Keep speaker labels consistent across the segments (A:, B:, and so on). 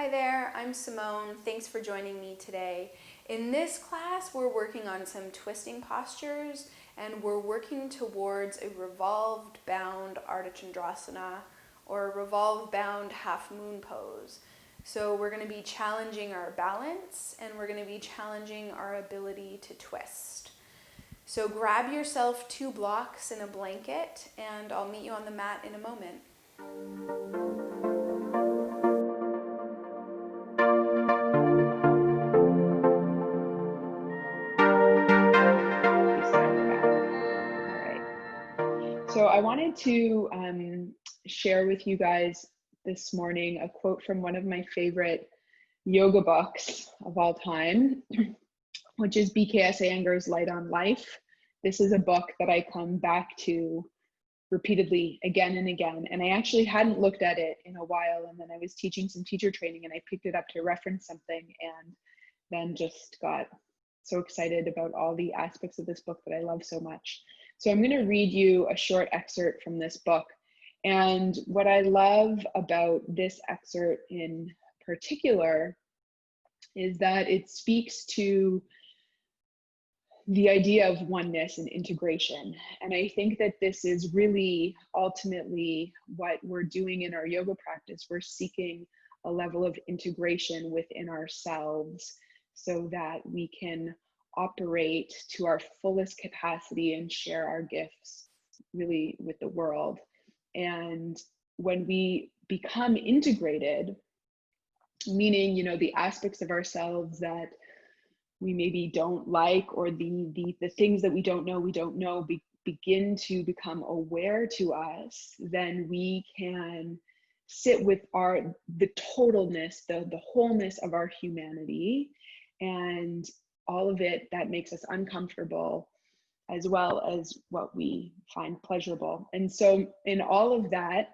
A: Hi there, I'm Simone. Thanks for joining me today. In this class, we're working on some twisting postures and we're working towards a revolved bound ardhachandrasana or a revolved bound half moon pose. So we're going to be challenging our balance and we're going to be challenging our ability to twist. So grab yourself 2 blocks and a blanket and I'll meet you on the mat in a moment.
B: So I wanted to share with you guys this morning a quote from one of my favorite yoga books of all time, which is B.K.S. Iyengar's Light on Life. This is a book that I come back to repeatedly again and again. And I actually hadn't looked at it in a while. And then I was teaching some teacher training and I picked it up to reference something and then just got so excited about all the aspects of this book that I love so much. So I'm going to read you a short excerpt from this book. And what I love about this excerpt in particular is that it speaks to the idea of oneness and integration. And I think that this is really ultimately what we're doing in our yoga practice. We're seeking a level of integration within ourselves so that we can operate to our fullest capacity and share our gifts really with the world. And when we become integrated, meaning, the aspects of ourselves that we maybe don't like, or the things that we don't know begin to become aware to us, then we can sit with the totalness, the wholeness of our humanity, and all of it that makes us uncomfortable, as well as what we find pleasurable. And so in all of that,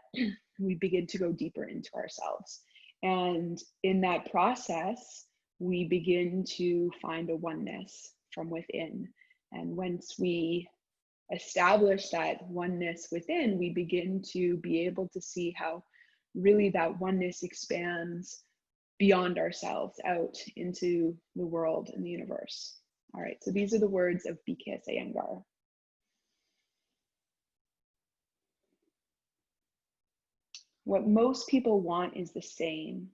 B: we begin to go deeper into ourselves. And in that process, we begin to find a oneness from within. And once we establish that oneness within, we begin to be able to see how really that oneness expands beyond ourselves out into the world and the universe. All right, so these are the words of B.K.S. Iyengar. What most people want is the same.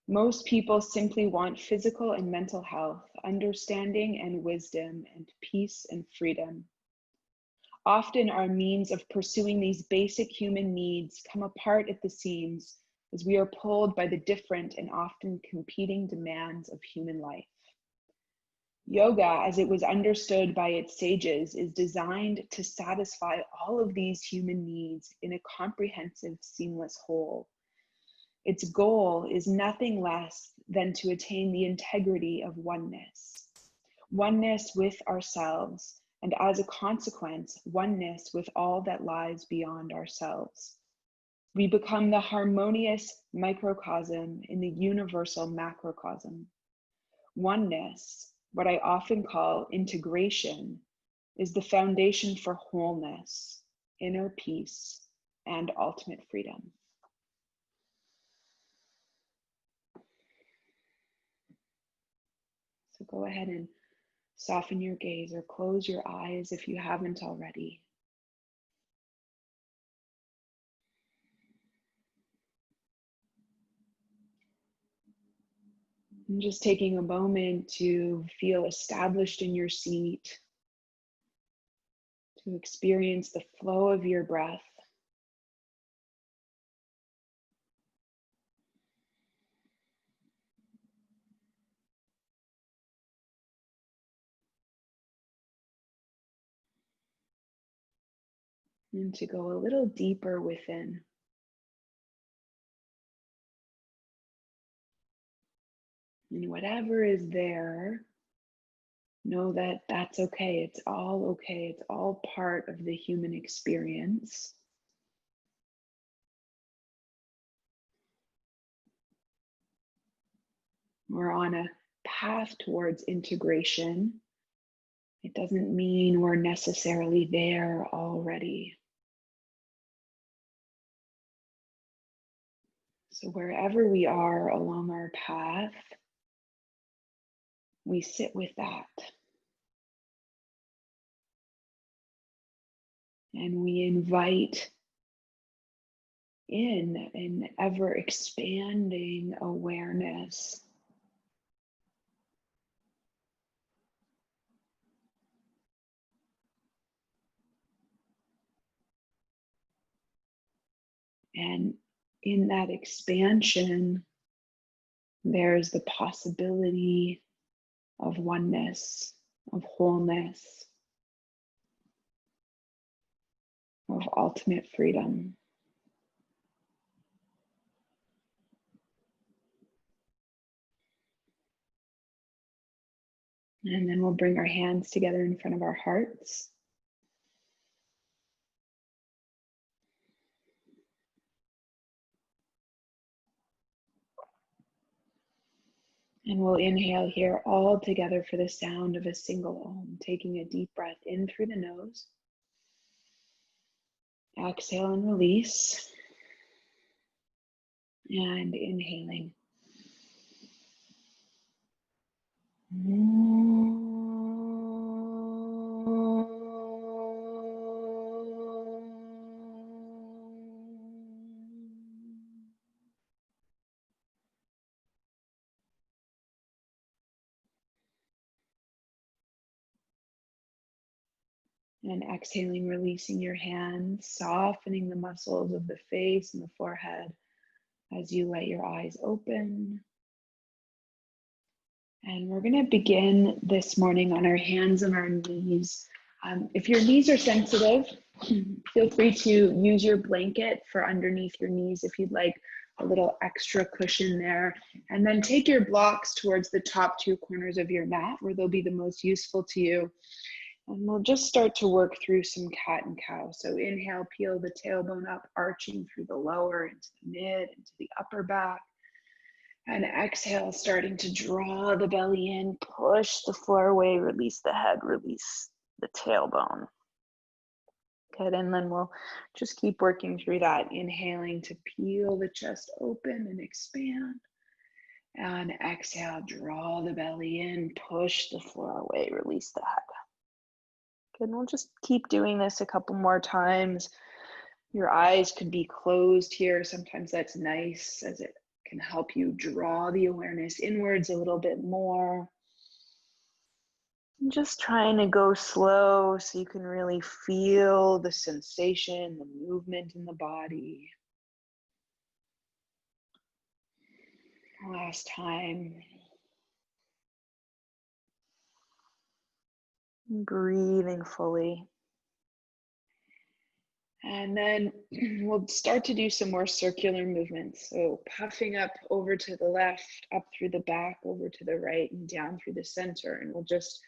B: Most people simply want physical and mental health, understanding and wisdom, and peace and freedom. Often our means of pursuing these basic human needs come apart at the seams as we are pulled by the different and often competing demands of human life. Yoga, as it was understood by its sages, is designed to satisfy all of these human needs in a comprehensive, seamless whole. Its goal is nothing less than to attain the integrity of oneness. Oneness with ourselves, and as a consequence, oneness with all that lies beyond ourselves. We become the harmonious microcosm in the universal macrocosm. Oneness, what I often call integration, is the foundation for wholeness, inner peace, and ultimate freedom. So go ahead and soften your gaze or close your eyes if you haven't already. And just taking a moment to feel established in your seat, to experience the flow of your breath. And to go a little deeper within. And whatever is there, know that that's okay. It's all okay. It's all part of the human experience. We're on a path towards integration. It doesn't mean we're necessarily there already. So wherever we are along our path, we sit with that. And we invite in an ever expanding awareness. And in that expansion, there's the possibility of oneness, of wholeness, of ultimate freedom. And then we'll bring our hands together in front of our hearts. And we'll inhale here all together for the sound of a single Om, taking a deep breath in through the nose. Exhale and release. And inhaling. And exhaling, releasing your hands, softening the muscles of the face and the forehead as you let your eyes open. And we're going to begin this morning on our hands and our knees. If your knees are sensitive, feel free to use your blanket for underneath your knees if you'd like a little extra cushion there. And then take your blocks towards the top two corners of your mat where they'll be the most useful to you. And we'll just start to work through some cat and cow. So inhale, peel the tailbone up, arching through the lower, into the mid, into the upper back. And exhale, starting to draw the belly in, push the floor away, release the head, release the tailbone. Good, and then we'll just keep working through that, inhaling to peel the chest open and expand. And exhale, draw the belly in, push the floor away, release the head. Good, and we'll just keep doing this a couple more times. Your eyes could be closed here. Sometimes that's nice as it can help you draw the awareness inwards a little bit more. I'm just trying to go slow so you can really feel the sensation, the movement in the body. Last time. Breathing fully. And then we'll start to do some more circular movements. So puffing up over to the left, up through the back, over to the right, and down through the center. And we'll just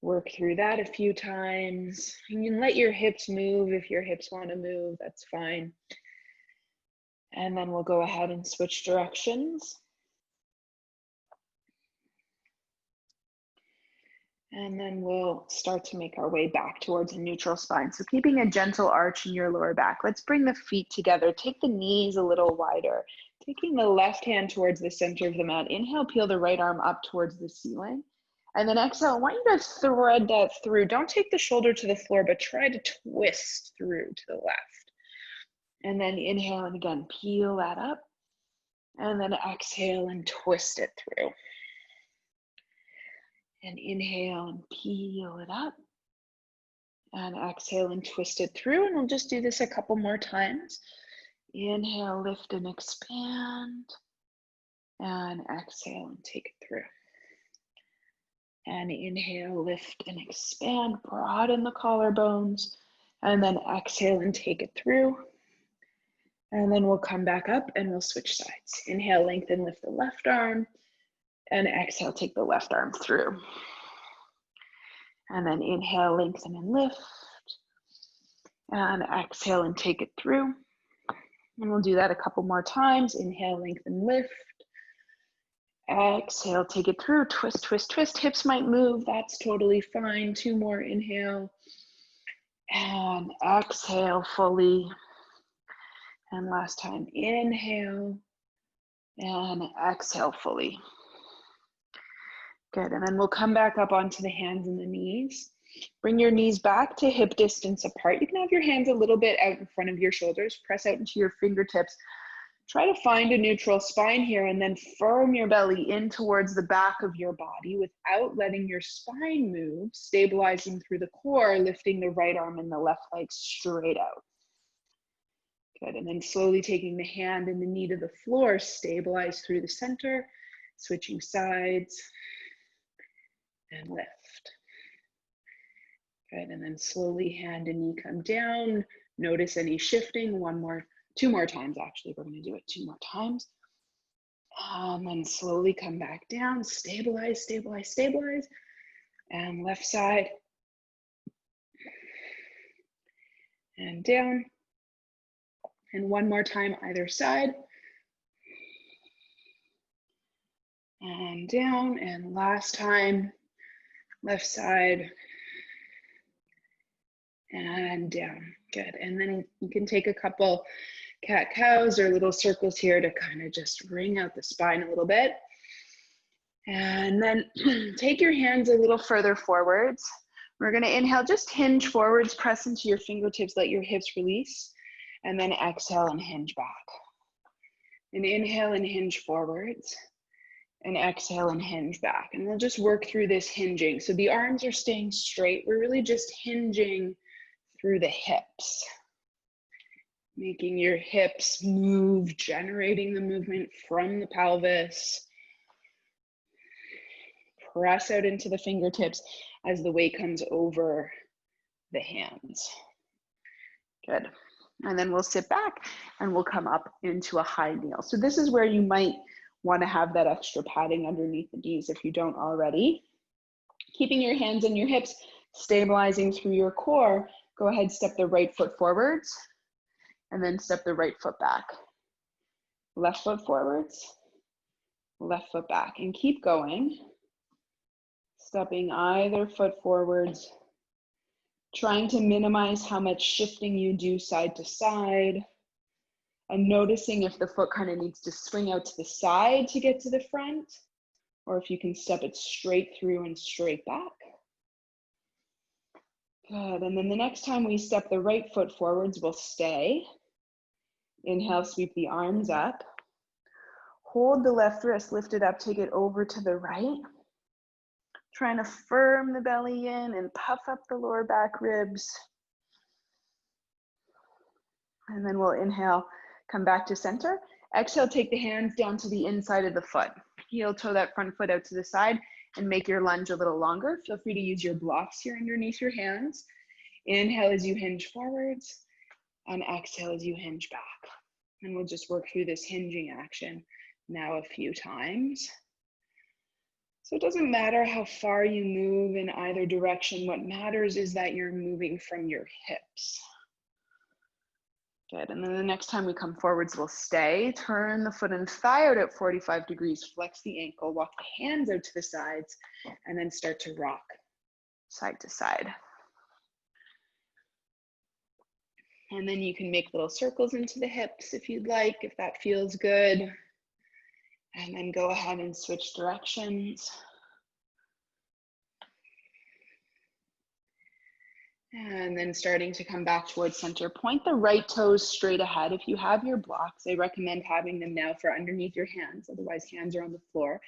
B: work through that a few times. You can let your hips move if your hips want to move, that's fine. And then we'll go ahead and switch directions. And then we'll start to make our way back towards a neutral spine. So keeping a gentle arch in your lower back. Let's bring the feet together. Take the knees a little wider. Taking the left hand towards the center of the mat. Inhale, peel the right arm up towards the ceiling. And then exhale, I want you to thread that through. Don't take the shoulder to the floor, but try to twist through to the left. And then inhale, and again, peel that up. And then exhale and twist it through. And inhale and peel it up. And exhale and twist it through. And we'll just do this a couple more times. Inhale, lift and expand. And exhale and take it through. And inhale, lift and expand, broaden the collarbones. And then exhale and take it through. And then we'll come back up and we'll switch sides. Inhale, lengthen, lift the left arm. And exhale, take the left arm through. And then inhale, lengthen and lift. And exhale and take it through. And we'll do that a couple more times. Inhale, lengthen, lift. Exhale, take it through. Twist, twist, twist. Hips might move. That's totally fine. Two more. Inhale. And exhale fully. And last time. Inhale. And exhale fully. Good, and then we'll come back up onto the hands and the knees. Bring your knees back to hip distance apart. You can have your hands a little bit out in front of your shoulders. Press out into your fingertips. Try to find a neutral spine here and then firm your belly in towards the back of your body without letting your spine move, stabilizing through the core, lifting the right arm and the left leg straight out. Good, and then slowly taking the hand and the knee to the floor, stabilize through the center, switching sides, and lift. Good, and then slowly hand and knee come down. Notice any shifting. Two more times actually. We're gonna do it 2 more times. And then slowly come back down, stabilize, stabilize, stabilize. And left side. And down. And one more time either side. And down, and last time, left side. And down. Good, and then you can take a couple cat-cows or little circles here to kind of just wring out the spine a little bit. And then take your hands a little further forwards. We're gonna inhale, just hinge forwards, press into your fingertips, let your hips release, and then exhale and hinge back. And inhale and hinge forwards, and exhale and hinge back. And we'll just work through this hinging. So the arms are staying straight. We're really just hinging through the hips. Making your hips move, generating the movement from the pelvis. Press out into the fingertips as the weight comes over the hands. Good. And then we'll sit back and we'll come up into a high kneel. So this is where you might want to have that extra padding underneath the knees if you don't already. Keeping your hands on your hips, stabilizing through your core. Go ahead, step the right foot forwards. And then step the right foot back. Left foot forwards, left foot back. And keep going. Stepping either foot forwards. Trying to minimize how much shifting you do side to side. And noticing if the foot kind of needs to swing out to the side to get to the front. Or if you can step it straight through and straight back. Good, and then the next time we step the right foot forwards, we'll stay. Inhale, sweep the arms up. Hold the left wrist, lift it up, take it over to the right. Trying to firm the belly in and puff up the lower back ribs. And then we'll inhale, come back to center. Exhale, take the hands down to the inside of the foot. Heel toe that front foot out to the side and make your lunge a little longer. Feel free to use your blocks here underneath your hands. Inhale as you hinge forwards. And exhale as you hinge back. And we'll just work through this hinging action now a few times. So it doesn't matter how far you move in either direction. What matters is that you're moving from your hips. Good, and then the next time we come forwards, we'll stay. Turn the foot and thigh out at 45 degrees. Flex the ankle, walk the hands out to the sides, and then start to rock side to side. And then you can make little circles into the hips if you'd like, if that feels good. And then go ahead and switch directions. And then starting to come back towards center. Point the right toes straight ahead. If you have your blocks, I recommend having them now for underneath your hands. Otherwise, hands are on the floor.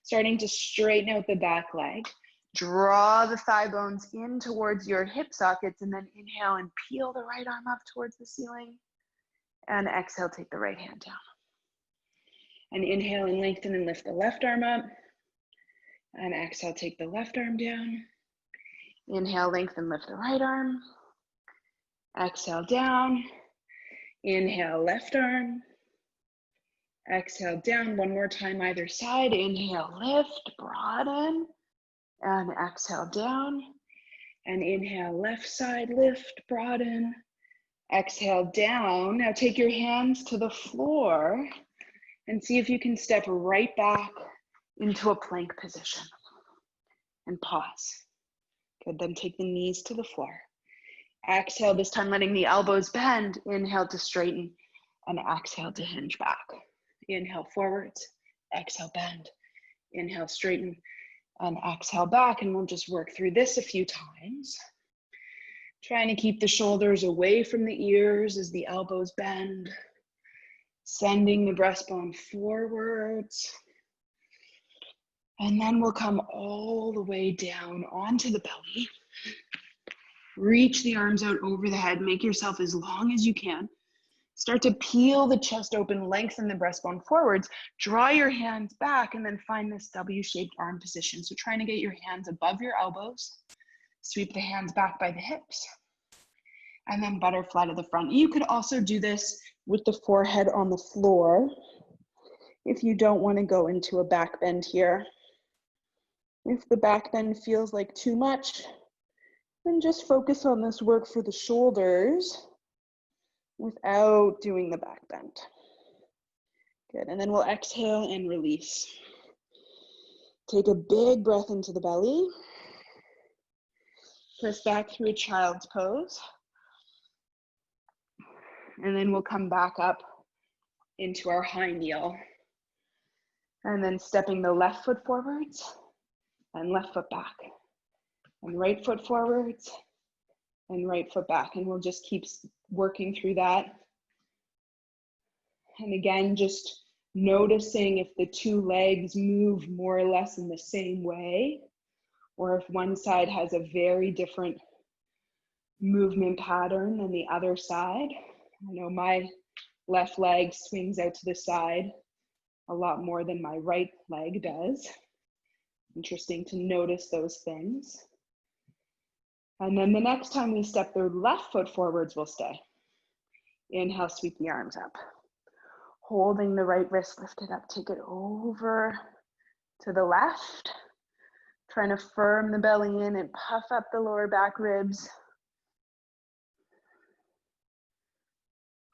B: Starting to straighten out the back leg. Draw the thigh bones in towards your hip sockets and then inhale and peel the right arm up towards the ceiling. And exhale, take the right hand down. And inhale and lengthen and lift the left arm up. And exhale, take the left arm down. Inhale, lengthen, lift the right arm. Exhale, down. Inhale, left arm. Exhale, down. One more time, either side. Inhale, lift, broaden. And exhale, down. And inhale, left side, lift, broaden. Exhale, down. Now take your hands to the floor and see if you can step right back into a plank position. And pause. Good, then take the knees to the floor. Exhale, this time letting the elbows bend. Inhale to straighten and exhale to hinge back. Inhale forwards, exhale bend. Inhale straighten and exhale back, and we'll just work through this a few times. Trying to keep the shoulders away from the ears as the elbows bend. Sending the breastbone forwards. And then we'll come all the way down onto the belly. Reach the arms out over the head. Make yourself as long as you can. Start to peel the chest open, lengthen the breastbone forwards. Draw your hands back and then find this W-shaped arm position. So trying to get your hands above your elbows. Sweep the hands back by the hips. And then butterfly to the front. You could also do this with the forehead on the floor if you don't want to go into a back bend here. If the back bend feels like too much, then just focus on this work for the shoulders without doing the back bend. Good, and then we'll exhale and release. Take a big breath into the belly. Press back through a child's pose. And then we'll come back up into our high kneel. And then stepping the left foot forwards and left foot back. And right foot forwards and right foot back. And we'll just keep working through that. And again, just noticing if the two legs move more or less in the same way, or if one side has a very different movement pattern than the other side. I know my left leg swings out to the side a lot more than my right leg does. Interesting to notice those things. And then the next time we step the left foot forwards, we'll stay. Inhale, sweep the arms up. Holding the right wrist lifted up, take it over to the left. Trying to firm the belly in and puff up the lower back ribs.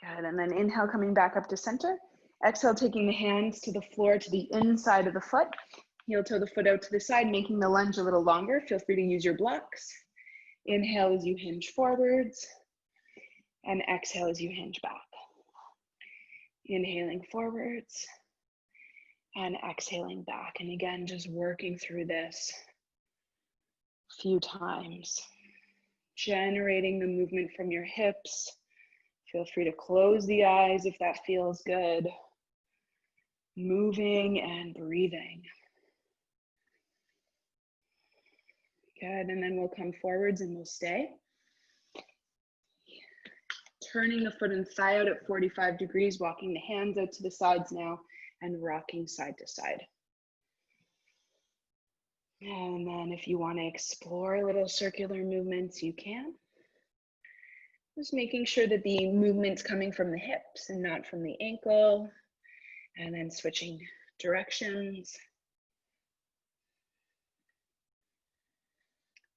B: Good, and then inhale, coming back up to center. Exhale, taking the hands to the floor, to the inside of the foot. Heel toe the foot out to the side, making the lunge a little longer. Feel free to use your blocks. Inhale as you hinge forwards, and exhale as you hinge back. Inhaling forwards, and exhaling back. And again, just working through this a few times. Generating the movement from your hips. Feel free to close the eyes if that feels good. Moving and breathing. Good, and then we'll come forwards and we'll stay. Turning the foot and thigh out at 45 degrees, walking the hands out to the sides now, and rocking side to side. And then if you want to explore little circular movements, you can. Just making sure that the movement's coming from the hips and not from the ankle. And then switching directions.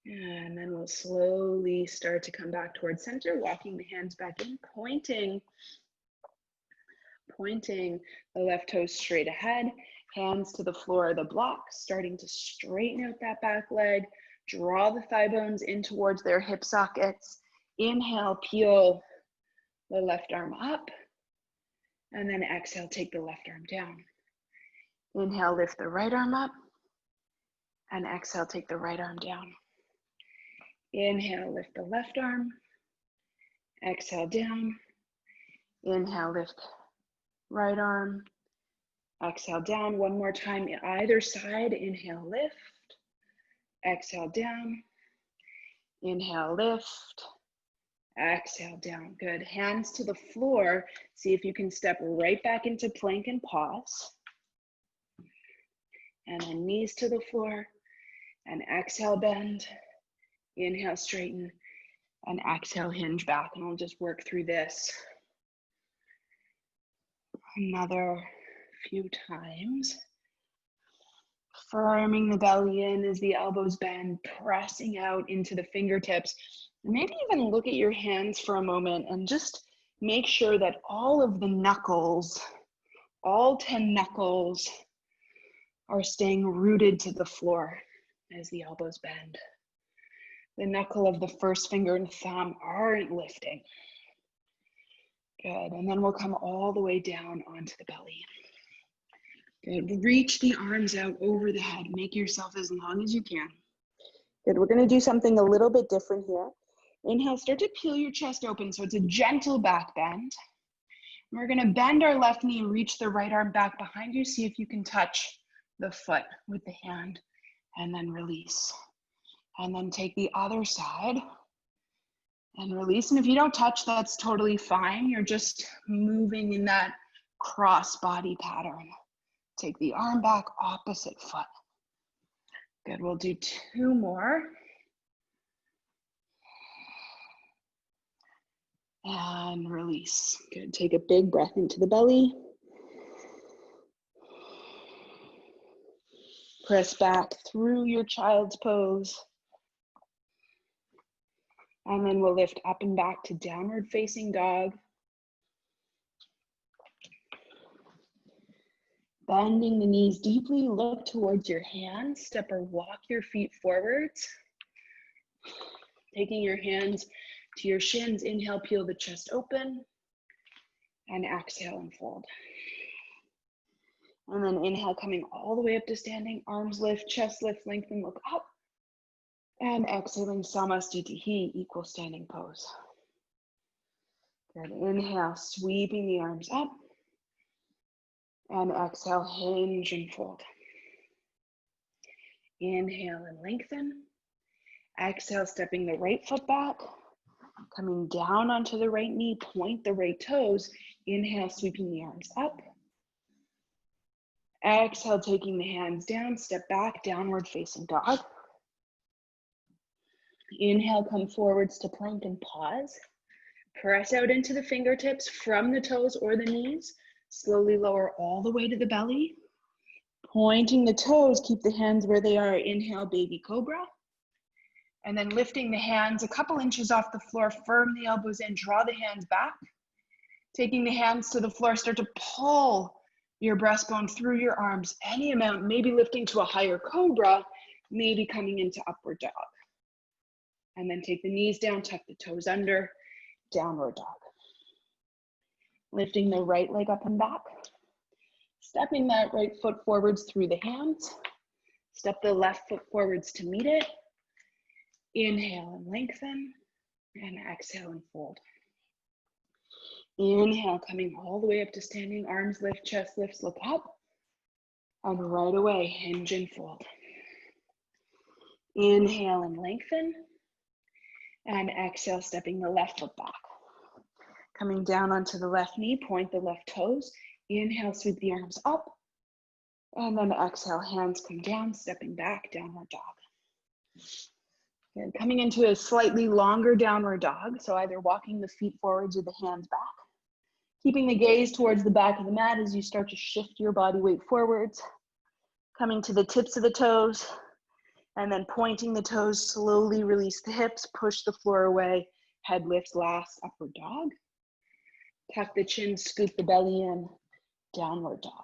B: And then we'll slowly start to come back towards center, walking the hands back in, pointing the left toes straight ahead, hands to the floor of the block, starting to straighten out that back leg, draw the thigh bones in towards their hip sockets. Inhale, peel the left arm up, and then exhale, take the left arm down. Inhale, lift the right arm up, and exhale, take the right arm down. Inhale, lift the left arm, exhale down. Inhale, lift right arm, exhale down. One more time, either side. Inhale, lift, exhale down. Inhale, lift, exhale down. Good. Hands to the floor. See if you can step right back into plank and pause. And then knees to the floor, and exhale, bend. Inhale, straighten, and exhale, hinge back. And we'll just work through this another few times. Firming the belly in as the elbows bend, pressing out into the fingertips. Maybe even look at your hands for a moment and just make sure that all of the knuckles, all 10 knuckles, are staying rooted to the floor as the elbows bend. The knuckle of the first finger and thumb aren't lifting. Good, and then we'll come all the way down onto the belly. Good. Reach the arms out over the head. Make yourself as long as you can. Good. We're going to do something a little bit different here. Inhale, start to peel your chest open so it's a gentle back bend. We're going to bend our left knee, reach the right arm back behind you. See if you can touch the foot with the hand and then release. And then take the other side and release. And if you don't touch, that's totally fine. You're just moving in that cross body pattern. Take the arm back, opposite foot. Good, we'll do 2 more. And release. Good, take a big breath into the belly. Press back through your child's pose. And then we'll lift up and back to downward facing dog. Bending the knees deeply, look towards your hands. Step or walk your feet forwards. Taking your hands to your shins, inhale, peel the chest open. And exhale and fold. And then inhale, coming all the way up to standing, arms lift, chest lift, lengthen, look up. And exhaling, Samasthiti, equal standing pose. Good, inhale, sweeping the arms up. And exhale, hinge and fold. Inhale and lengthen. Exhale, stepping the right foot back. Coming down onto the right knee, point the right toes. Inhale, sweeping the arms up. Exhale, taking the hands down, step back, downward facing dog. Inhale, come forwards to plank and pause. Press out into the fingertips from the toes or the knees. Slowly lower all the way to the belly. Pointing the toes, keep the hands where they are. Inhale, baby cobra. And then lifting the hands a couple inches off the floor, firm the elbows in, draw the hands back. Taking the hands to the floor, start to pull your breastbone through your arms, any amount, maybe lifting to a higher cobra, maybe coming into upward dog. And then take the knees down, tuck the toes under, downward dog. Lifting the right leg up and back. Stepping that right foot forwards through the hands. Step the left foot forwards to meet it. Inhale and lengthen, and exhale and fold. Inhale, coming all the way up to standing, arms lift, chest lifts, look up. And right away, hinge and fold. Inhale and lengthen. And exhale, stepping the left foot back. Coming down onto the left knee, point the left toes. Inhale, sweep the arms up. And then exhale, hands come down, stepping back, downward dog. Good. Coming into a slightly longer downward dog. So either walking the feet forwards or the hands back. Keeping the gaze towards the back of the mat as you start to shift your body weight forwards. Coming to the tips of the toes. And then pointing the toes, slowly release the hips, push the floor away, head lifts last, upward dog. Tuck the chin, scoop the belly in, downward dog.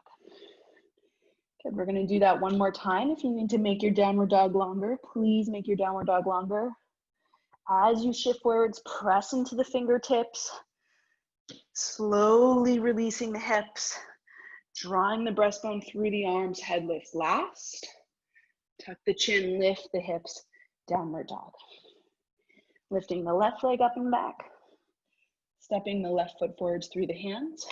B: Good, we're gonna do that one more time. If you need to make your downward dog longer, please make your downward dog longer. As you shift forwards, press into the fingertips, slowly releasing the hips, drawing the breastbone through the arms, head lifts last. Tuck the chin, lift the hips, downward dog. Lifting the left leg up and back. Stepping the left foot forwards through the hands.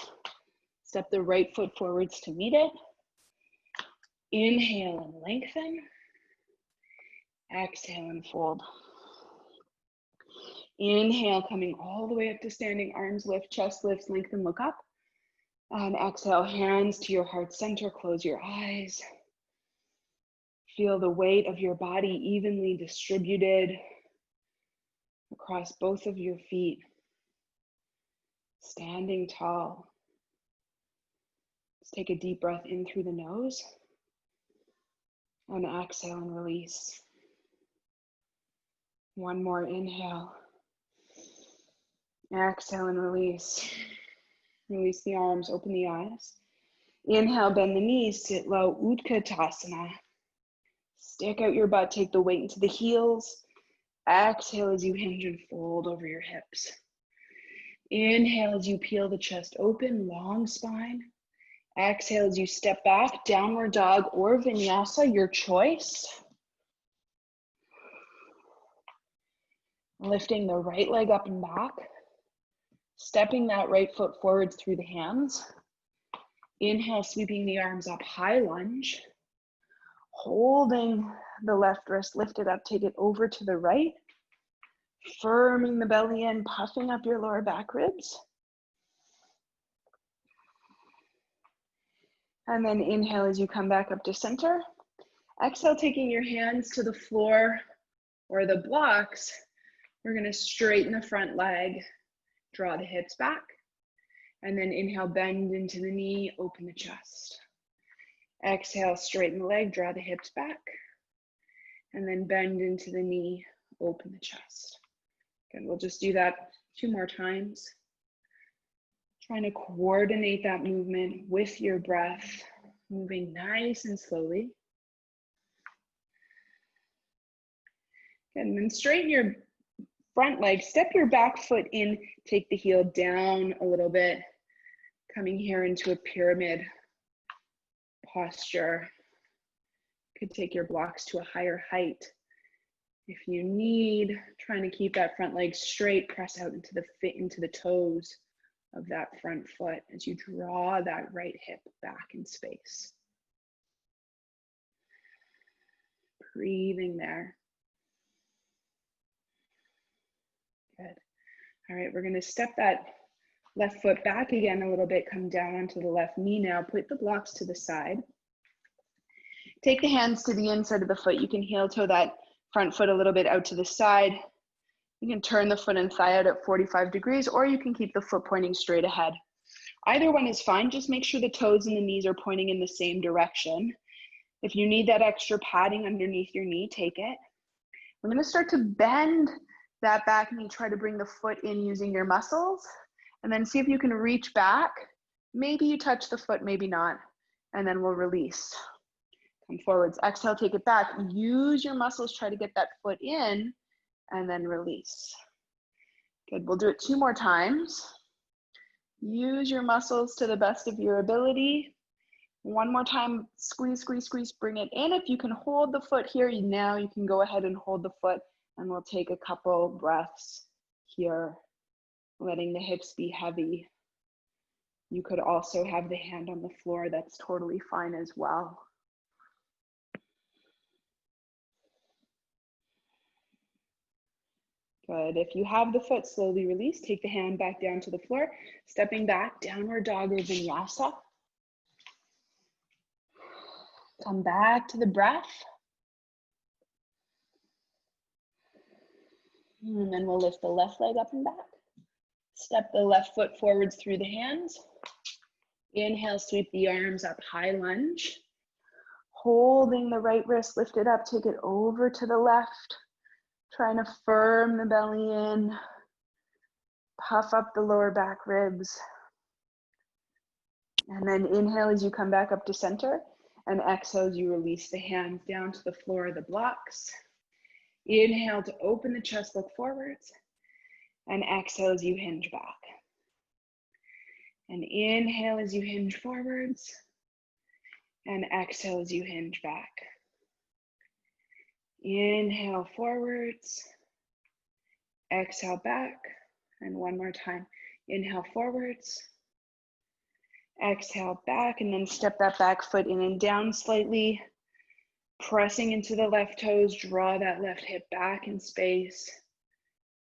B: Step the right foot forwards to meet it. Inhale and lengthen. Exhale and fold. Inhale, coming all the way up to standing, arms lift, chest lifts, lengthen, look up. And exhale, hands to your heart center, close your eyes. Feel the weight of your body evenly distributed across both of your feet. Standing tall. Let's take a deep breath in through the nose. And exhale and release. One more inhale. Exhale and release. Release the arms, open the eyes. Inhale, bend the knees, sit low, Utkatasana. Stick out your butt, take the weight into the heels. Exhale as you hinge and fold over your hips. Inhale as you peel the chest open, long spine. Exhale as you step back, downward dog or vinyasa, your choice. Lifting the right leg up and back. Stepping that right foot forwards through the hands. Inhale, sweeping the arms up, high lunge. Holding the left wrist lifted up, take it over to the right. Firming the belly in, puffing up your lower back ribs. And then inhale as you come back up to center. Exhale, taking your hands to the floor or the blocks. We're gonna straighten the front leg, draw the hips back. And then inhale, bend into the knee, open the chest. Exhale, straighten the leg, draw the hips back. And then bend into the knee, open the chest. Good, we'll just do that 2 more times. Trying to coordinate that movement with your breath, moving nice and slowly. And then straighten your front leg, step your back foot in, take the heel down a little bit, coming here into a pyramid posture. Could take your blocks to a higher height. If you need, trying to keep that front leg straight, press out into the toes of that front foot as you draw that right hip back in space. Breathing there. Good. All right, we're gonna step that left foot back again a little bit, come down onto the left knee now, put the blocks to the side. Take the hands to the inside of the foot. You can heel toe that front foot a little bit out to the side. You can turn the foot and thigh out at 45 degrees, or you can keep the foot pointing straight ahead. Either one is fine. Just make sure the toes and the knees are pointing in the same direction. If you need that extra padding underneath your knee, take it. We're going to start to bend that back knee. Try to bring the foot in using your muscles, and then see if you can reach back. Maybe you touch the foot, maybe not, and then we'll release. Come forwards. Exhale, take it back. Use your muscles. Try to get that foot in, and then release. Good. We'll do it 2 more times. Use your muscles to the best of your ability. 1 more time. Squeeze, squeeze, squeeze. Bring it in. If you can hold the foot here, now you can go ahead and hold the foot, and we'll take a couple breaths here, letting the hips be heavy. You could also have the hand on the floor. That's totally fine as well. Good. If you have the foot, slowly release. Take the hand back down to the floor. Stepping back, downward dog or vinyasa. Come back to the breath. And then we'll lift the left leg up and back. Step the left foot forwards through the hands. Inhale, sweep the arms up, high lunge. Holding the right wrist lifted up, take it over to the left. Trying to firm the belly in, puff up the lower back ribs. And then inhale as you come back up to center, and exhale as you release the hands down to the floor of the blocks. Inhale to open the chest, look forwards, and exhale as you hinge back. And inhale as you hinge forwards, and exhale as you hinge back. Inhale forwards, exhale back, and 1 more time. Inhale forwards, exhale back, and then step that back foot in and down slightly, pressing into the left toes, draw that left hip back in space,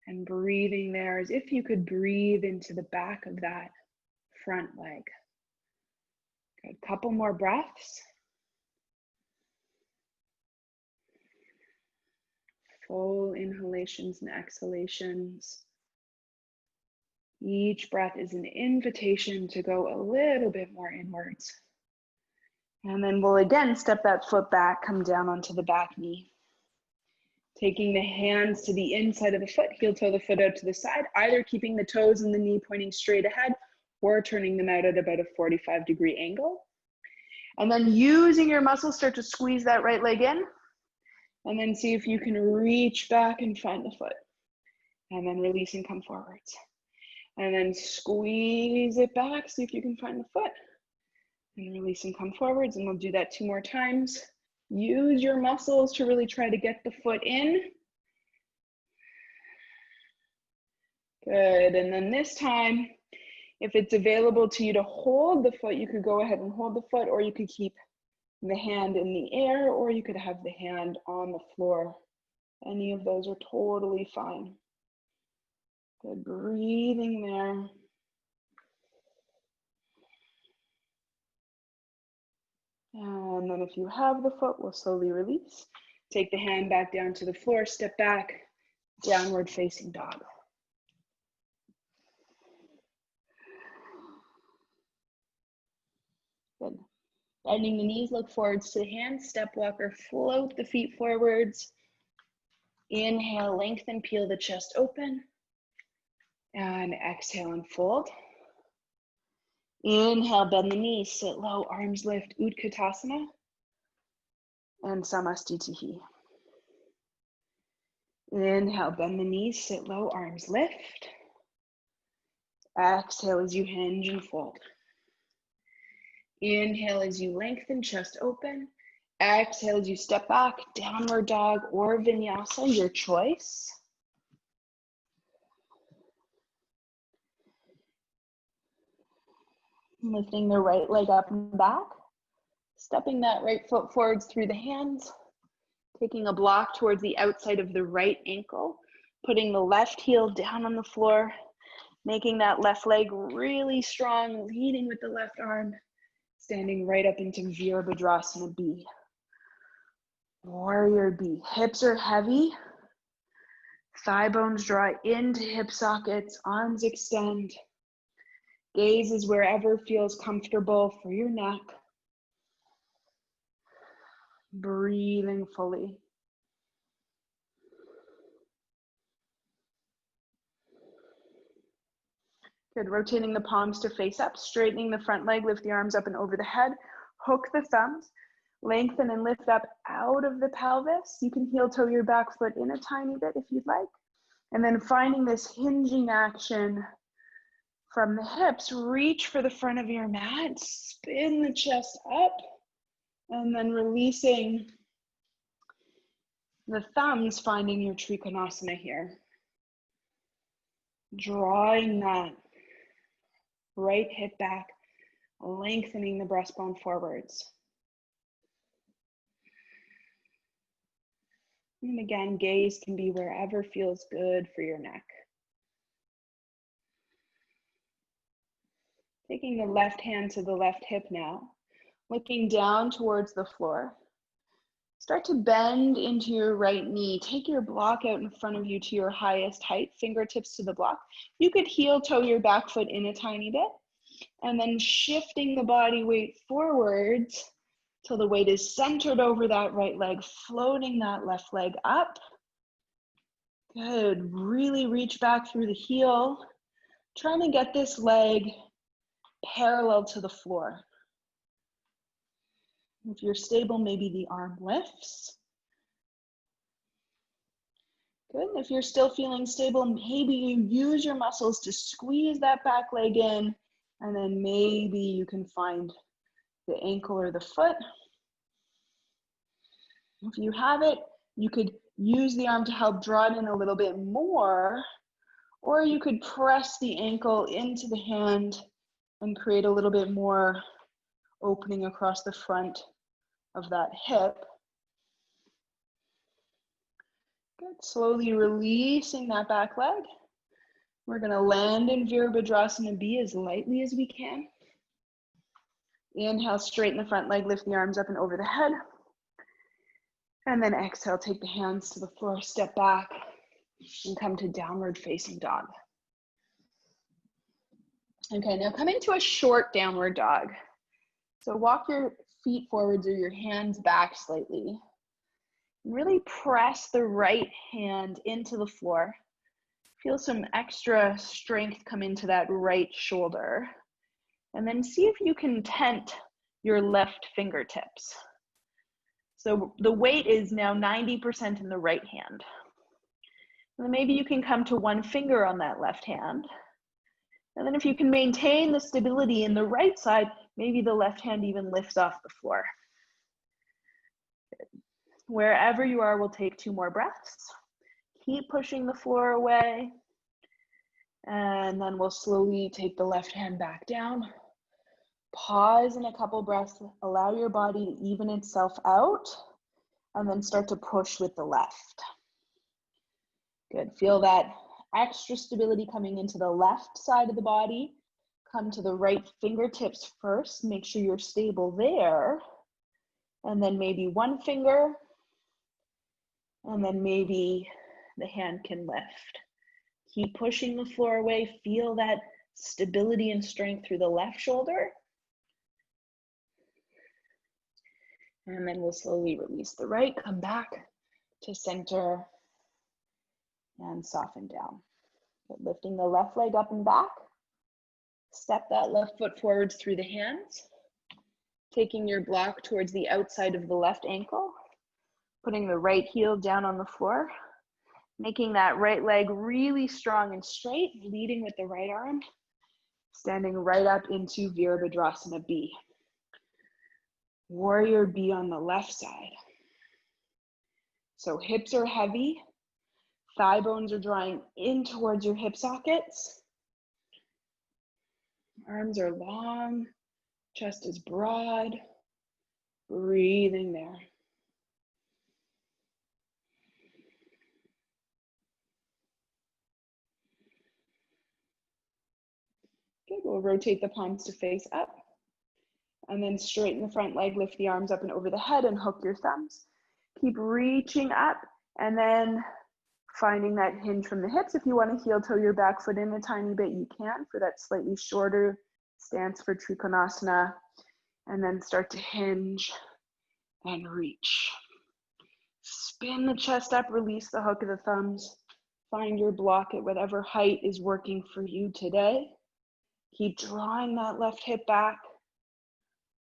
B: and breathing there as if you could breathe into the back of that front leg. Good, couple more breaths. Full inhalations and exhalations. Each breath is an invitation to go a little bit more inwards. And then we'll again step that foot back, come down onto the back knee. Taking the hands to the inside of the foot, heel toe the foot out to the side, either keeping the toes and the knee pointing straight ahead or turning them out at about a 45-degree angle. And then using your muscles, start to squeeze that right leg in. And then see if you can reach back and find the foot. And then release and come forwards. And then squeeze it back, see if you can find the foot. And release and come forwards, and we'll do that 2 more times. Use your muscles to really try to get the foot in. Good, and then this time, if it's available to you to hold the foot, you could go ahead and hold the foot, or you could keep the hand in the air, or you could have the hand on the floor. Any of those are totally fine. Good, breathing there. And then if you have the foot, we'll slowly release. Take the hand back down to the floor, step back, downward facing dog. Good. Bending the knees, look forwards to the hands, step walker, float the feet forwards. Inhale, lengthen, peel the chest open. And exhale and fold. Inhale, bend the knees, sit low, arms lift, Utkatasana. And Samastitihi. Inhale, bend the knees, sit low, arms lift. Exhale as you hinge and fold. Inhale as you lengthen, chest open. Exhale as you step back, downward dog or vinyasa, your choice. Lifting the right leg up and back. Stepping that right foot forwards through the hands. Taking a block towards the outside of the right ankle. Putting the left heel down on the floor. Making that left leg really strong, leading with the left arm. Standing right up into Virabhadrasana B. Warrior B. Hips are heavy. Thigh bones draw into hip sockets. Arms extend. Gaze is wherever feels comfortable for your neck. Breathing fully. Good, rotating the palms to face up, straightening the front leg, lift the arms up and over the head, hook the thumbs, lengthen and lift up out of the pelvis. You can heel toe your back foot in a tiny bit if you'd like. And then finding this hinging action from the hips, reach for the front of your mat, spin the chest up, and then releasing the thumbs, finding your Trikonasana here. Drawing that right hip back, lengthening the breastbone forwards. And again, gaze can be wherever feels good for your neck. Taking the left hand to the left hip now, looking down towards the floor. Start to bend into your right knee. Take your block out in front of you to your highest height, fingertips to the block. You could heel toe your back foot in a tiny bit, and then shifting the body weight forwards till the weight is centered over that right leg, floating that left leg up. Good, really reach back through the heel, trying to get this leg parallel to the floor. If you're stable, maybe the arm lifts. Good, if you're still feeling stable, maybe you use your muscles to squeeze that back leg in, and then maybe you can find the ankle or the foot. If you have it, you could use the arm to help draw it in a little bit more, or you could press the ankle into the hand and create a little bit more opening across the front of that hip. Good, slowly releasing that back leg. We're gonna land in Virabhadrasana B as lightly as we can. Inhale, straighten the front leg, lift the arms up and over the head. And then exhale, take the hands to the floor, step back, and come to downward facing dog. Okay, now come into a short downward dog. So walk your feet forwards or your hands back slightly. Really press the right hand into the floor. Feel some extra strength come into that right shoulder. And then see if you can tent your left fingertips. So the weight is now 90% in the right hand. And then maybe you can come to one finger on that left hand. And then if you can maintain the stability in the right side, Maybe the left hand even lifts off the floor. Good. Wherever you are, we'll take 2 more breaths. Keep pushing the floor away. And then we'll slowly take the left hand back down. Pause in a couple breaths. Allow your body to even itself out. And then start to push with the left. Good. Feel that extra stability coming into the left side of the body. Come to the right fingertips first. Make sure you're stable there. And then maybe 1 finger. And then maybe the hand can lift. Keep pushing the floor away. Feel that stability and strength through the left shoulder. And then we'll slowly release the right. Come back to center and soften down. But lifting the left leg up and back. Step that left foot forwards through the hands. Taking your block towards the outside of the left ankle. Putting the right heel down on the floor. Making that right leg really strong and straight, leading with the right arm, standing right up into Virabhadrasana B. Warrior B on the left side. So hips are heavy, thigh bones are drawing in towards your hip sockets. Arms are long, chest is broad, breathing there. Good, we'll rotate the palms to face up. And then straighten the front leg, lift the arms up and over the head and hook your thumbs. Keep reaching up and then finding that hinge from the hips. If you want to heel toe your back foot in a tiny bit, you can for that slightly shorter stance for Trikonasana. And then start to hinge and reach. Spin the chest up, release the hook of the thumbs. Find your block at whatever height is working for you today. Keep drawing that left hip back.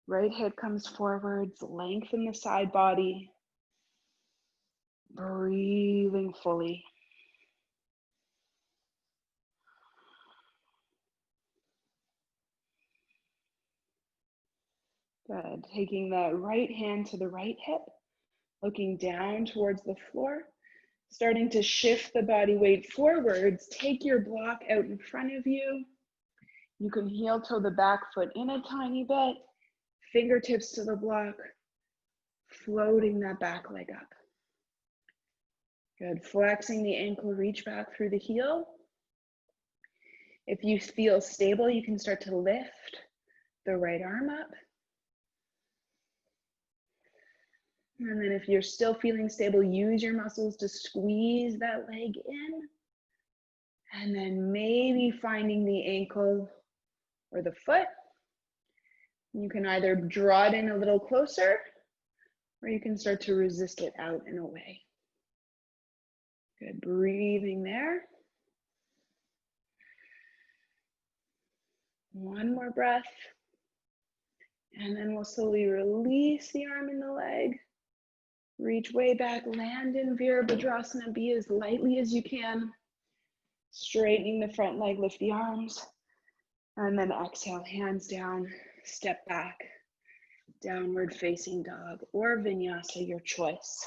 B: Right hip comes forwards, lengthen the side body. Breathing fully. Good. Taking the right hand to the right hip, looking down towards the floor, starting to shift the body weight forwards. Take your block out in front of you. You can heel toe the back foot in a tiny bit, fingertips to the block, floating that back leg up. Good. Flexing the ankle, reach back through the heel. If you feel stable, you can start to lift the right arm up. And then if you're still feeling stable, use your muscles to squeeze that leg in. And then maybe finding the ankle or the foot. You can either draw it in a little closer, or you can start to resist it out and away. Good, breathing there. One more breath. And then we'll slowly release the arm and the leg. Reach way back, land in Virabhadrasana B as lightly as you can. Straightening the front leg, lift the arms. And then exhale, hands down, step back, downward facing dog or vinyasa, your choice.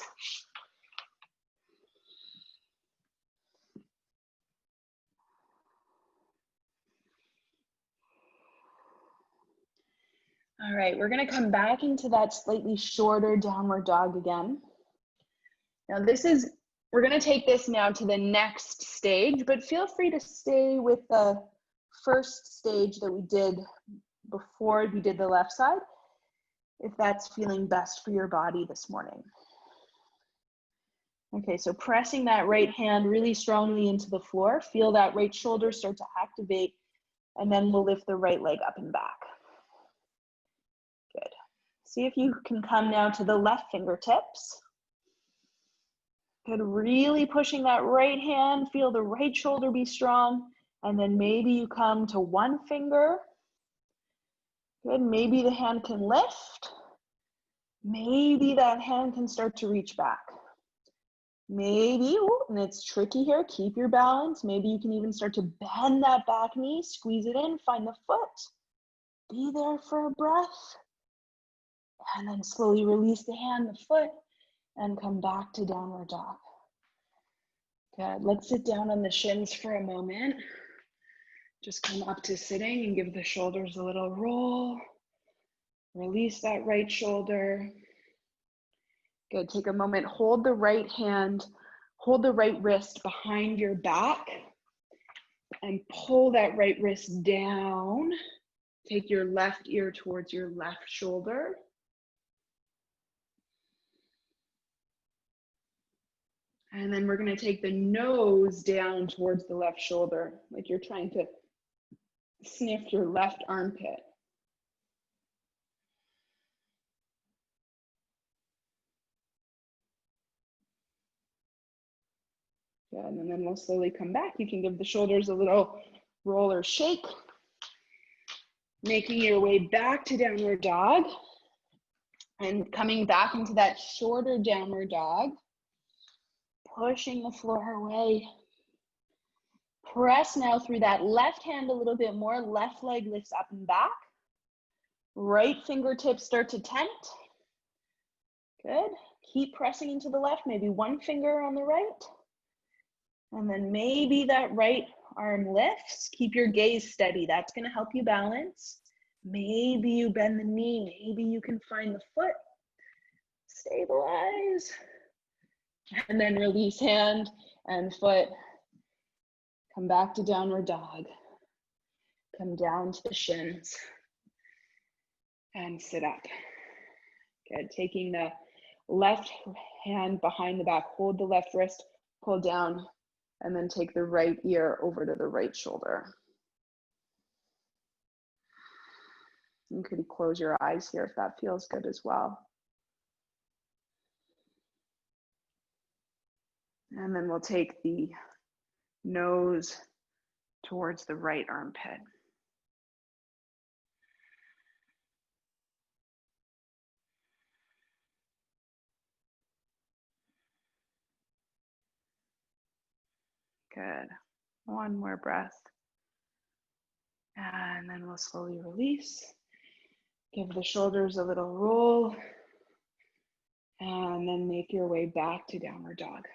B: All right, we're gonna come back into that slightly shorter downward dog again. Now we're gonna take this now to the next stage, but feel free to stay with the first stage that we did before we did the left side, if that's feeling best for your body this morning. Okay, so pressing that right hand really strongly into the floor, feel that right shoulder start to activate, and then we'll lift the right leg up and back. Good. See if you can come now to the left fingertips. Good, really pushing that right hand, feel the right shoulder be strong, and then maybe you come to one finger. Good, maybe the hand can lift. Maybe that hand can start to reach back. Maybe, and it's tricky here, keep your balance. Maybe you can even start to bend that back knee, squeeze it in, find the foot. Be there for a breath. And then slowly release the hand, the foot, and come back to downward dog. Good. Let's sit down on the shins for a moment. Just come up to sitting and give the shoulders a little roll. Release that right shoulder. Good. Take a moment. Hold the right hand, hold the right wrist behind your back and pull that right wrist down. Take your left ear towards your left shoulder. And then we're going to take the nose down towards the left shoulder, like you're trying to sniff your left armpit. Good, and then we'll slowly come back. You can give the shoulders a little roll or shake, making your way back to downward dog and coming back into that shorter downward dog, pushing the floor away. Press now through that left hand a little bit more. Left leg lifts up and back. Right fingertips start to tent. Good. Keep pressing into the left, maybe one finger on the right. And then maybe that right arm lifts. Keep your gaze steady. That's going to help you balance. Maybe you bend the knee. Maybe you can find the foot. Stabilize. And then release hand and foot. Come back to downward dog. Come down to the shins. And sit up. Good. Taking the left hand behind the back. Hold the left wrist. Pull down. And then take the right ear over to the right shoulder. You could close your eyes here if that feels good as well. And then we'll take the nose towards the right armpit. Good. One more breath. And then we'll slowly release. Give the shoulders a little roll. And then make your way back to downward dog.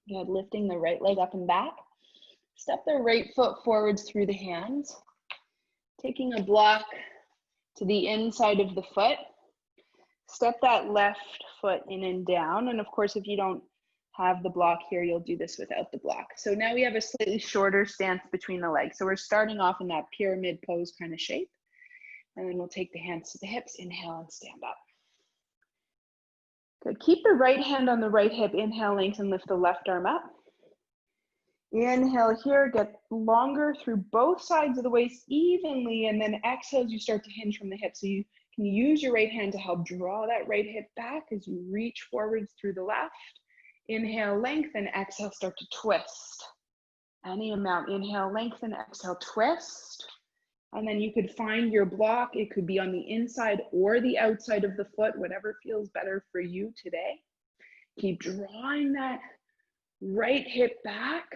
B: Good. Lifting the right leg up and back. Step the right foot forwards through the hands. Taking a block to the inside of the foot. Step that left foot in and down. And of course, if you don't have the block here, you'll do this without the block. So now we have a slightly shorter stance between the legs. So we're starting off in that pyramid pose kind of shape. And then we'll take the hands to the hips, inhale and stand up. Good. Keep the right hand on the right hip. Inhale, lengthen, lift the left arm up. Inhale here, get longer through both sides of the waist evenly, and then exhale as you start to hinge from the hip. So you can use your right hand to help draw that right hip back as you reach forwards through the left. Inhale, lengthen, exhale, start to twist. Any amount, inhale, lengthen, exhale, twist. And then you could find your block. It could be on the inside or the outside of the foot, whatever feels better for you today. Keep drawing that right hip back.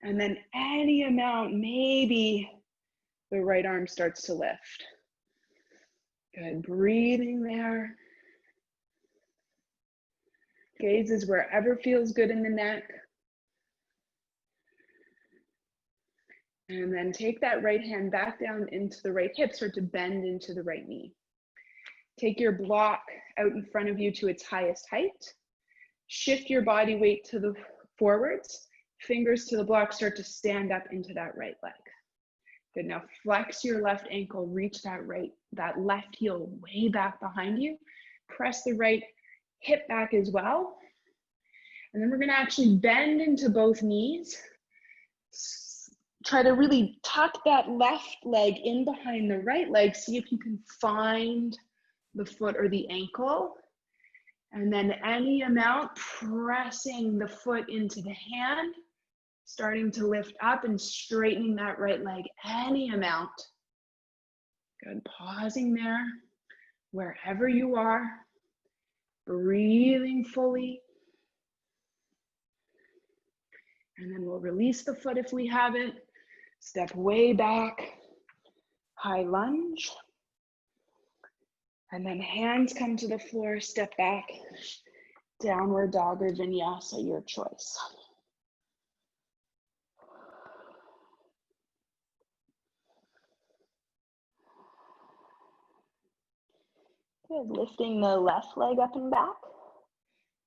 B: And then any amount, maybe the right arm starts to lift. Good, breathing there. Gaze is wherever feels good in the neck. And then take that right hand back down into the right hip, start to bend into the right knee. Take your block out in front of you to its highest height. Shift your body weight to the forwards. Fingers to the block, start to stand up into that right leg. Good, now flex your left ankle, reach that left heel way back behind you. Press the right hip back as well. And then we're gonna actually bend into both knees. Try to really tuck that left leg in behind the right leg. See if you can find the foot or the ankle. And then any amount, pressing the foot into the hand, starting to lift up and straightening that right leg, any amount. Good, pausing there, wherever you are, breathing fully. And then we'll release the foot if we have it. Step way back, high lunge. And then hands come to the floor, step back, downward dog or vinyasa, your choice. Good, lifting the left leg up and back.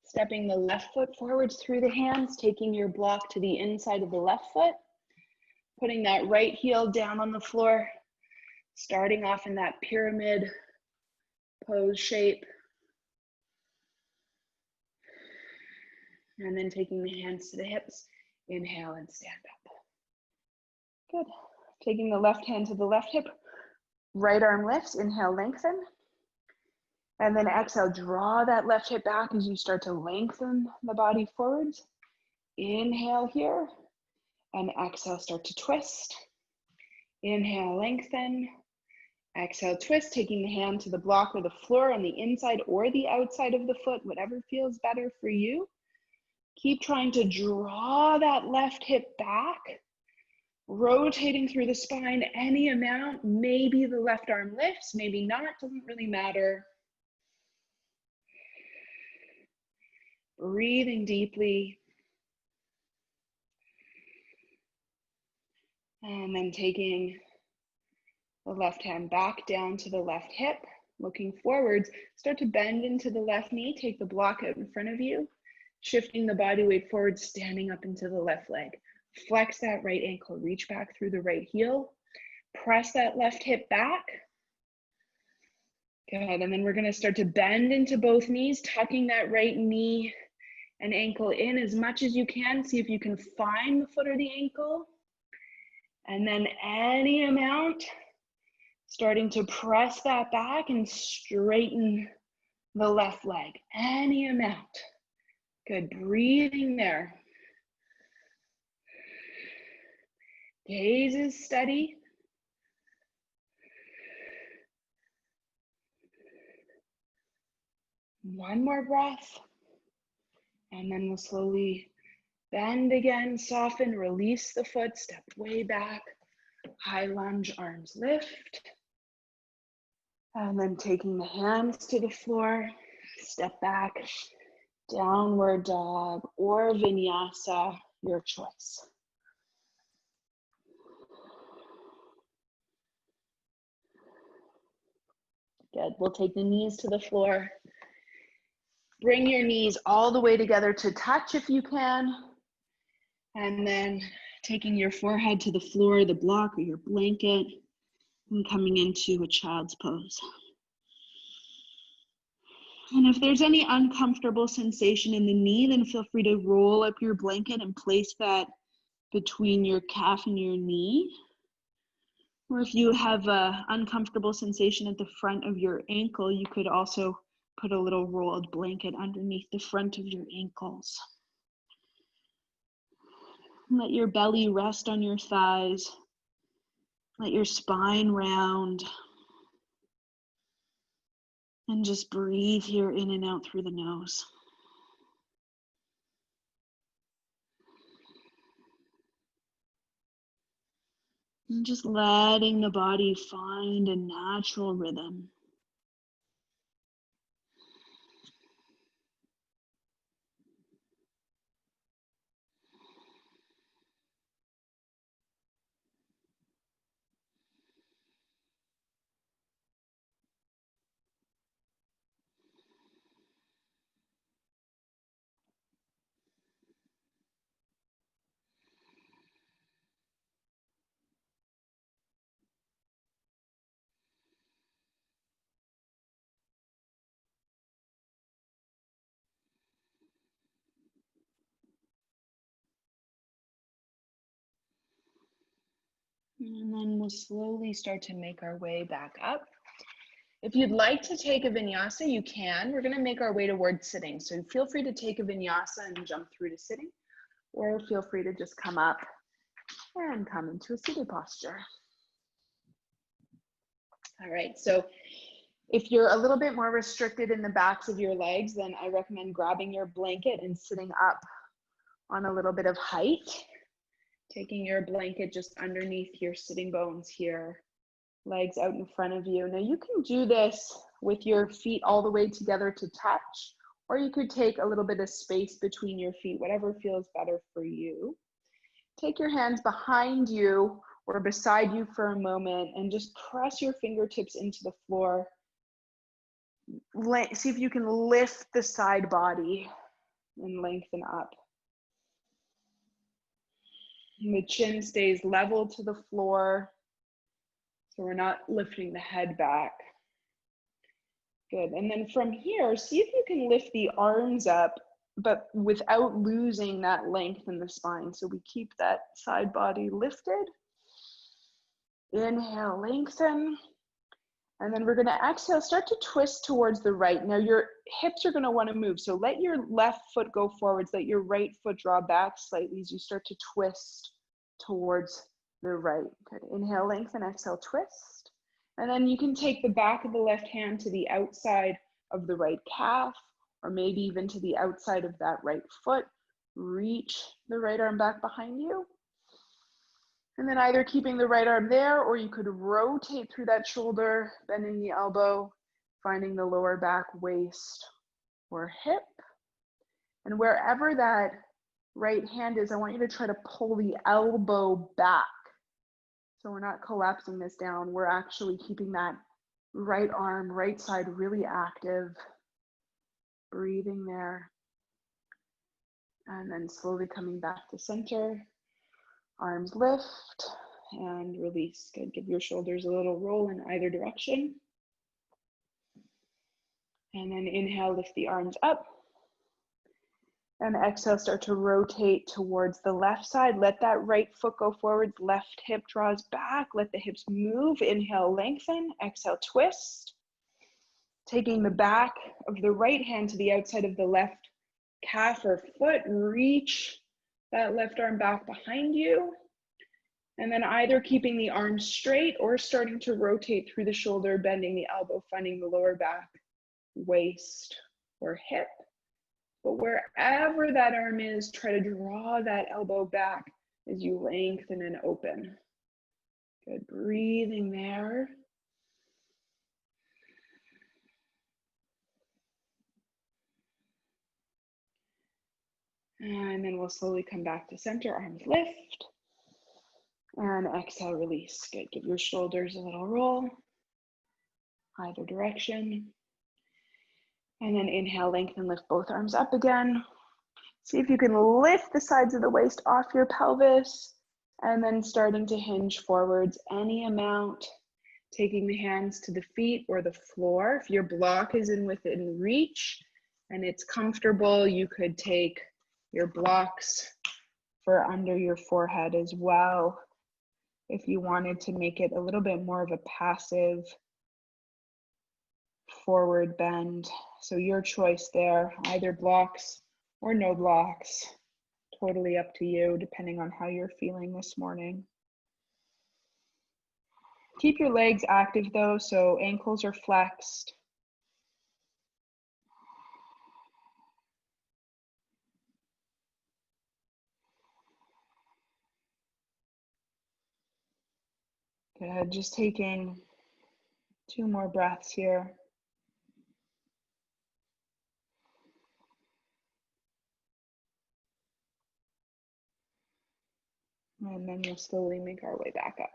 B: Stepping the left foot forwards through the hands, taking your block to the inside of the left foot. Putting that right heel down on the floor, starting off in that pyramid pose shape. And then taking the hands to the hips, inhale and stand up. Good. Taking the left hand to the left hip, right arm lifts, inhale, lengthen. And then exhale, draw that left hip back as you start to lengthen the body forwards. Inhale here, and exhale, start to twist. Inhale, lengthen. Exhale, twist, taking the hand to the block or the floor on the inside or the outside of the foot, whatever feels better for you. Keep trying to draw that left hip back, rotating through the spine any amount. Maybe the left arm lifts, maybe not, doesn't really matter. Breathing deeply. And then taking the left hand back down to the left hip, looking forwards. Start to bend into the left knee, take the block out in front of you, shifting the body weight forward, standing up into the left leg. Flex that right ankle, reach back through the right heel. Press that left hip back. Good, and then we're gonna start to bend into both knees, tucking that right knee and ankle in as much as you can. See if you can find the foot or the ankle. And then any amount, starting to press that back and straighten the left leg, any amount. Good, breathing there. Gaze is steady. One more breath. And then we'll slowly bend again, soften, release the foot, step way back. High lunge, arms lift. And then taking the hands to the floor, step back, downward dog or vinyasa, your choice. Good, we'll take the knees to the floor. Bring your knees all the way together to touch if you can. And then taking your forehead to the floor, the block or your blanket, and coming into a child's pose. And if there's any uncomfortable sensation in the knee, then feel free to roll up your blanket and place that between your calf and your knee. Or if you have an uncomfortable sensation at the front of your ankle, you could also put a little rolled blanket underneath the front of your ankles. Let your belly rest on your thighs. Let your spine round. And just breathe here in and out through the nose. And just letting the body find a natural rhythm. And then we'll slowly start to make our way back up. If you'd like to take a vinyasa, you can. We're gonna make our way towards sitting. So feel free to take a vinyasa and jump through to sitting, or feel free to just come up and come into a seated posture. All right, so if you're a little bit more restricted in the backs of your legs, then I recommend grabbing your blanket and sitting up on a little bit of height, taking your blanket just underneath your sitting bones here, legs out in front of you. Now you can do this with your feet all the way together to touch, or you could take a little bit of space between your feet, whatever feels better for you. Take your hands behind you or beside you for a moment and just press your fingertips into the floor. See if you can lift the side body and lengthen up. And the chin stays level to the floor, so we're not lifting the head back. Good, and then from here, see if you can lift the arms up, but without losing that length in the spine. So we keep that side body lifted. Inhale, lengthen. And then we're gonna exhale, start to twist towards the right. Now your hips are gonna wanna move. So let your left foot go forwards, let your right foot draw back slightly as you start to twist towards the right. Good, inhale, lengthen, exhale, twist. And then you can take the back of the left hand to the outside of the right calf, or maybe even to the outside of that right foot. Reach the right arm back behind you. And then either keeping the right arm there, or you could rotate through that shoulder, bending the elbow, finding the lower back, waist, or hip. And wherever that right hand is, I want you to try to pull the elbow back. So we're not collapsing this down. We're actually keeping that right arm, right side really active. Breathing there. And then slowly coming back to center. Arms lift and release. Good. Give your shoulders a little roll in either direction. And then inhale, lift the arms up. And exhale, start to rotate towards the left side. Let that right foot go forward. Left hip draws back. Let the hips move. Inhale, lengthen. Exhale, twist. Taking the back of the right hand to the outside of the left calf or foot. Reach that left arm back behind you, and then either keeping the arm straight or starting to rotate through the shoulder, bending the elbow, finding the lower back, waist, or hip. But wherever that arm is, try to draw that elbow back as you lengthen and open. Good, breathing there. And then we'll slowly come back to center, arms lift. And exhale, release. Good, give your shoulders a little roll, either direction. And then inhale, lengthen, lift both arms up again. See if you can lift the sides of the waist off your pelvis. And then starting to hinge forwards any amount, taking the hands to the feet or the floor. If your block is within reach and it's comfortable, you could take your blocks for under your forehead as well, if you wanted to make it a little bit more of a passive forward bend. So your choice there, either blocks or no blocks, totally up to you, depending on how you're feeling this morning. Keep your legs active though, so ankles are flexed. Good, just taking 2 more breaths here. And then we'll slowly make our way back up.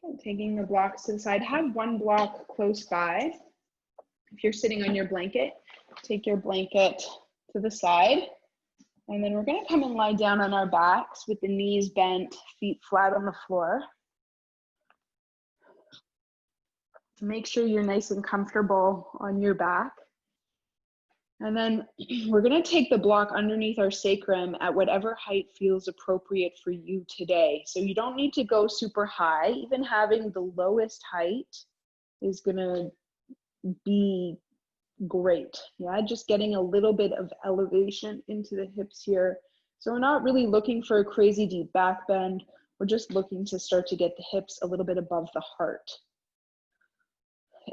B: Good, taking the blocks to the side. Have one block close by. If you're sitting on your blanket, take your blanket to the side. And then we're gonna come and lie down on our backs with the knees bent, feet flat on the floor. To make sure you're nice and comfortable on your back. And then we're gonna take the block underneath our sacrum at whatever height feels appropriate for you today. So you don't need to go super high. Even having the lowest height is gonna be great. Yeah, just getting a little bit of elevation into the hips here. So we're not really looking for a crazy deep back bend. We're just looking to start to get the hips a little bit above the heart.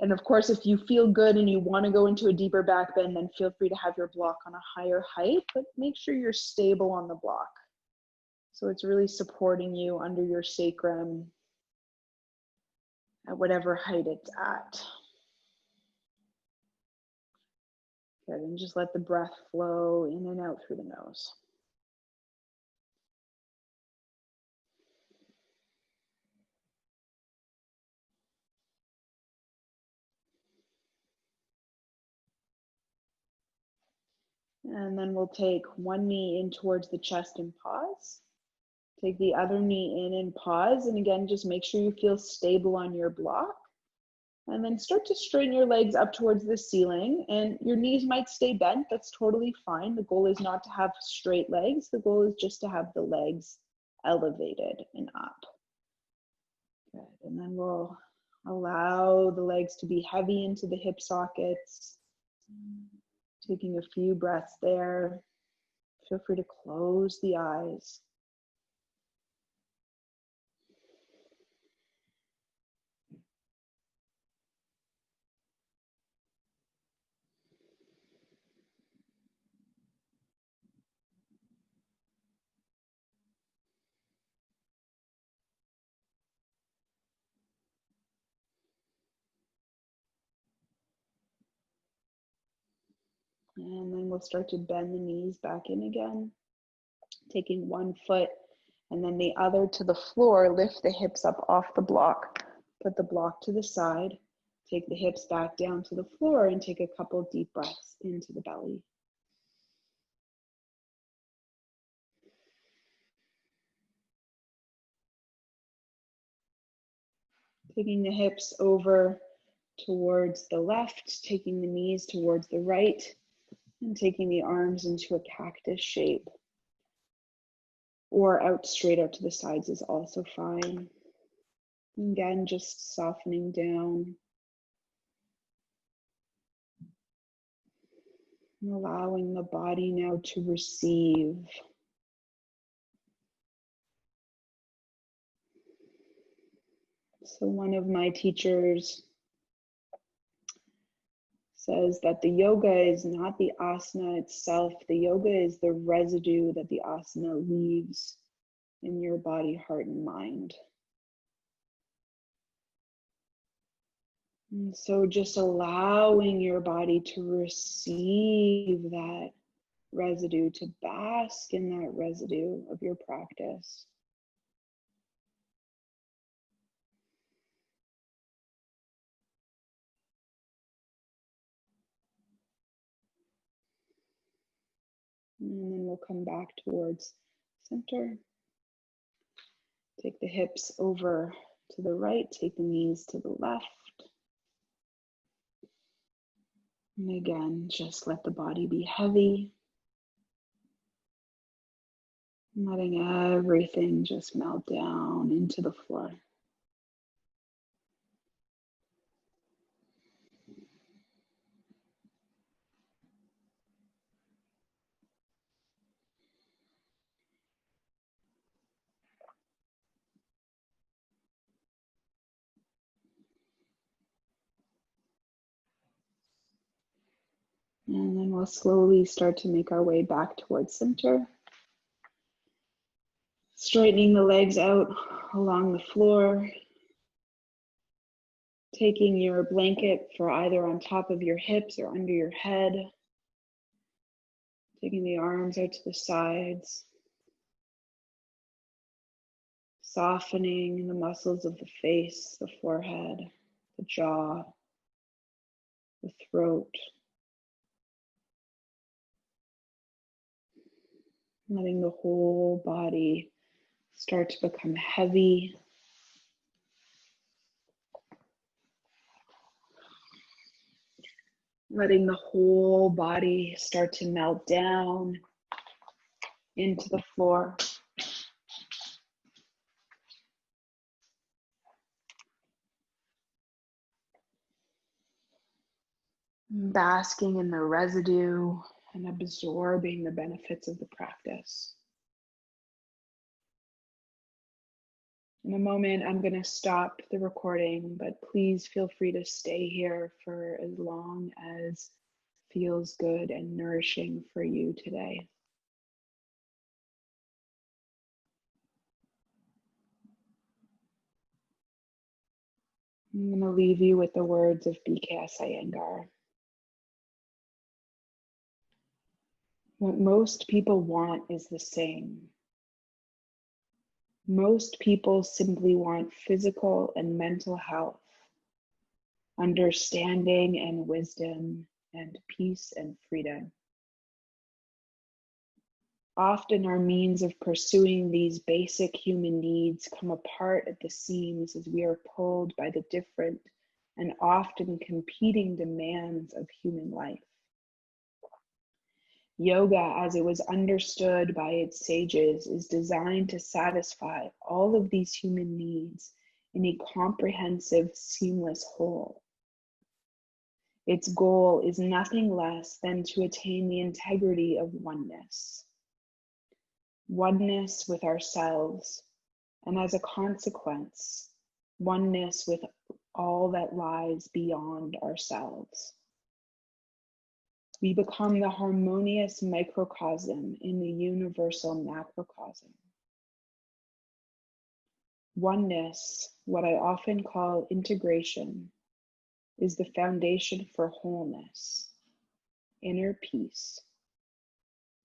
B: And of course, if you feel good and you want to go into a deeper back bend, then feel free to have your block on a higher height, but make sure you're stable on the block. So it's really supporting you under your sacrum at whatever height it's at. Good, and just let the breath flow in and out through the nose. And then we'll take one knee in towards the chest and pause. Take the other knee in and pause. And again, just make sure you feel stable on your block. And then start to straighten your legs up towards the ceiling. And your knees might stay bent. That's totally fine. The goal is not to have straight legs. The goal is just to have the legs elevated and up. Good. And then we'll allow the legs to be heavy into the hip sockets. Taking a few breaths there. Feel free to close the eyes. And then we'll start to bend the knees back in again. Taking one foot and then the other to the floor, lift the hips up off the block. Put the block to the side. Take the hips back down to the floor and take a couple deep breaths into the belly. Taking the hips over towards the left, taking the knees towards the right, and taking the arms into a cactus shape. Or out straight out to the sides is also fine. Again, just softening down. And allowing the body now to receive. So one of my teachers says that the yoga is not the asana itself. The yoga is the residue that the asana leaves in your body, heart, and mind. And so just allowing your body to receive that residue, to bask in that residue of your practice. And then we'll come back towards center. Take the hips over to the right, take the knees to the left. And again, just let the body be heavy. Letting everything just melt down into the floor. And then we'll slowly start to make our way back towards center. Straightening the legs out along the floor. Taking your blanket for either on top of your hips or under your head. Taking the arms out to the sides. Softening the muscles of the face, the forehead, the jaw, the throat. Letting the whole body start to become heavy. Letting the whole body start to melt down into the floor. Basking in the residue and absorbing the benefits of the practice. In a moment, I'm going to stop the recording, but please feel free to stay here for as long as feels good and nourishing for you today. I'm going to leave you with the words of B.K.S. Iyengar. What most people want is the same. Most people simply want physical and mental health, understanding and wisdom, and peace and freedom. Often our means of pursuing these basic human needs come apart at the seams as we are pulled by the different and often competing demands of human life. Yoga, as it was understood by its sages, is designed to satisfy all of these human needs in a comprehensive, seamless whole. Its goal is nothing less than to attain the integrity of oneness. Oneness with ourselves, and as a consequence, oneness with all that lies beyond ourselves. We become the harmonious microcosm in the universal macrocosm. Oneness, what I often call integration, is the foundation for wholeness, inner peace,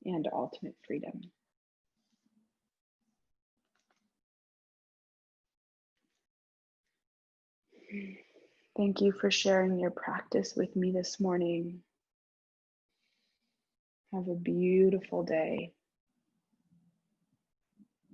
B: and ultimate freedom. Thank you for sharing your practice with me this morning. Have a beautiful day.